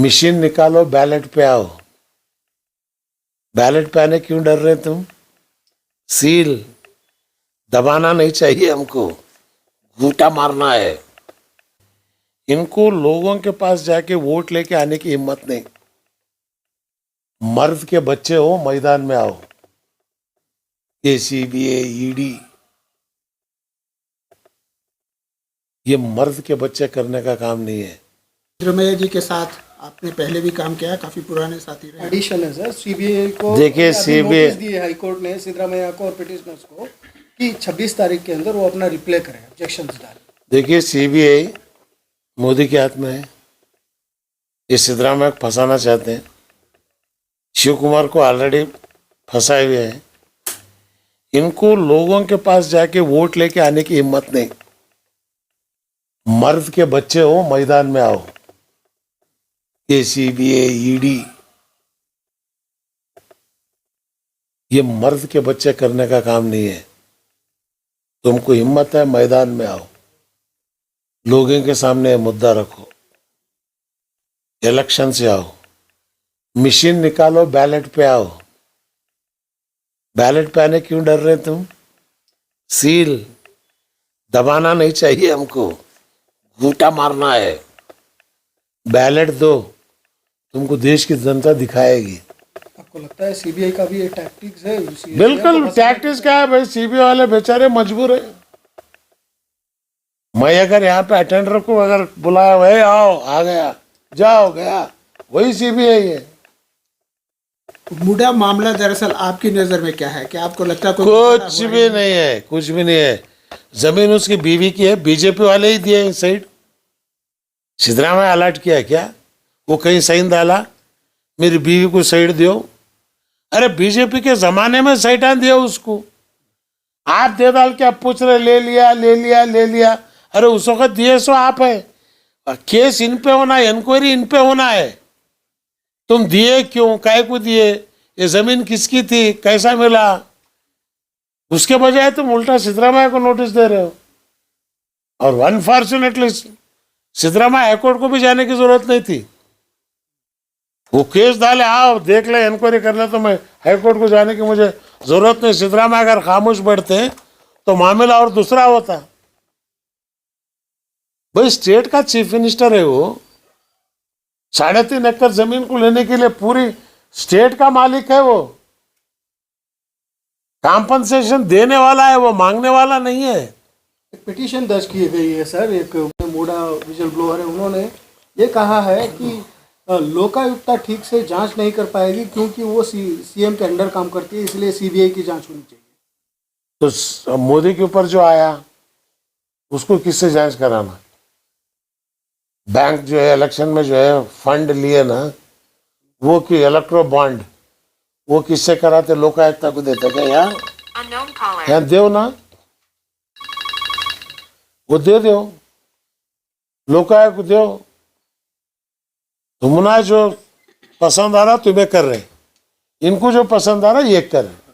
Machine निकालो, ballot पे आओ। बैलेट पे आने क्यों डर रहे तुम? सील दबाना नहीं चाहिए, हमको घूंटा मारना है। इनको लोगों के पास जाके वोट लेके आने की हिम्मत नहीं। मर्द के बच्चे हो, मैदान में आओ। सीबीआई, ईडी, ये मर्द के बच्चे करने का काम नहीं है। सिद्धरामैया जी के साथ आपने पहले भी काम किया है, काफी पुराने साथी रहे। एडिशन है सर, सीबीआई को देखिए, सीबीआई नोटिस दिए हाई कोर्ट ने सिद्धरामैया को और पिटिशनर्स को कि 26 तारीख के अंदर वो अपना रिप्लाई करें, ऑब्जेक्शंस डालें। देखिए, सीबीआई मोदी के हाथ में है। ये सिद्धरामैया को फंसाना चाहते हैं। शिव कुमार को ऑलरेडी फंसाए हुए हैं। इनको लोगों के पास जाके वोट लेके आने की हिम्मत नहीं। मर्द के बच्चे हो, मैदान में आओ। सीबीआई, ईडी, ये मर्द के बच्चे करने का काम नहीं है। तुमको हिम्मत है, मैदान में आओ, लोगों के सामने मुद्दा रखो, इलेक्शन से आओ। मशीन निकालो, बैलेट पे आओ। बैलेट पे आने क्यों डर रहे तुम? सील दबाना नहीं चाहिए, हमको घूंटा मारना है। बैलेट दो, तुमको देश की जनता दिखाएगी। आपको लगता है सीबीआई का भी ये टैक्टिक्स है? बिल्कुल टैक्टिक्स क्या है भाई, सीबीआई वाले बेचारे मजबूर है। मैं अगर यहाँ पे अटेंडर को अगर बुलाया, भाई आओ, आ गया, जाओ, गया, वही सीबीआई है। मुडा मामला दरअसल आपकी नजर में क्या है? क्या आपको लगता है कुछ भी नहीं है, कुछ भी नहीं है। जमीन उसकी बीवी की है, बीजेपी वाले ही दिए साइड। सिद्धरामैया अलर्ट किया क्या? वो कहीं साइन डाला मेरी बीवी को साइड दियो? अरे बीजेपी के जमाने में साइटान दिया उसको। आप दे डाल के आप पूछ रहे ले लिया, ले लिया, ले लिया। अरे उस वक्त दिए सो आप है। केस इन पे होना है, इंक्वायरी इन पे होना है। तुम दिए क्यों, काय को दिए, ये जमीन किसकी थी, कैसा मिला? उसके बजाय तुम उल्टा सिद्धरामैया को नोटिस दे रहे हो। और अनफॉर्चुनेटली सिद्धरामैया हाईकोर्ट को भी जाने की जरूरत नहीं थी। वो केस डाले, आओ देख ले, इंक्वायरी कर ले, तो मैं हाईकोर्ट को जाने की मुझे जरूरत नहीं। सिद्धरामैया अगर खामोश बैठते तो मामला और दूसरा होता। भाई स्टेट का चीफ मिनिस्टर है वो, 3.5 एकड़ जमीन को लेने के लिए पूरी स्टेट का मालिक है वो। कॉम्पनसेशन देने वाला है वो, मांगने वाला नहीं है। एक पिटीशन दर्ज की गई है सर, एक मुडा विजल ब्लोअर है, उन्होंने ये कहा है कि लोकायुक्ता ठीक से जांच नहीं कर पाएगी क्योंकि वो सीएम के अंडर काम करती है, इसलिए सीबीआई की जांच होनी चाहिए। तो मोदी के ऊपर जो आया उसको किससे जांच कराना? बैंक जो है इलेक्शन में जो है फंड लिए ना, वो कि इलेक्ट्रो बॉन्ड, वो किससे कराते? लोकायुक्ता को देते क्या यार? यहाँ दो ना, वो दे दो, लोकायुक्त को दो। तुमने जो पसंद आ रहा तुम्हें कर रहे, इनको जो पसंद आ रहा ये कर रहे।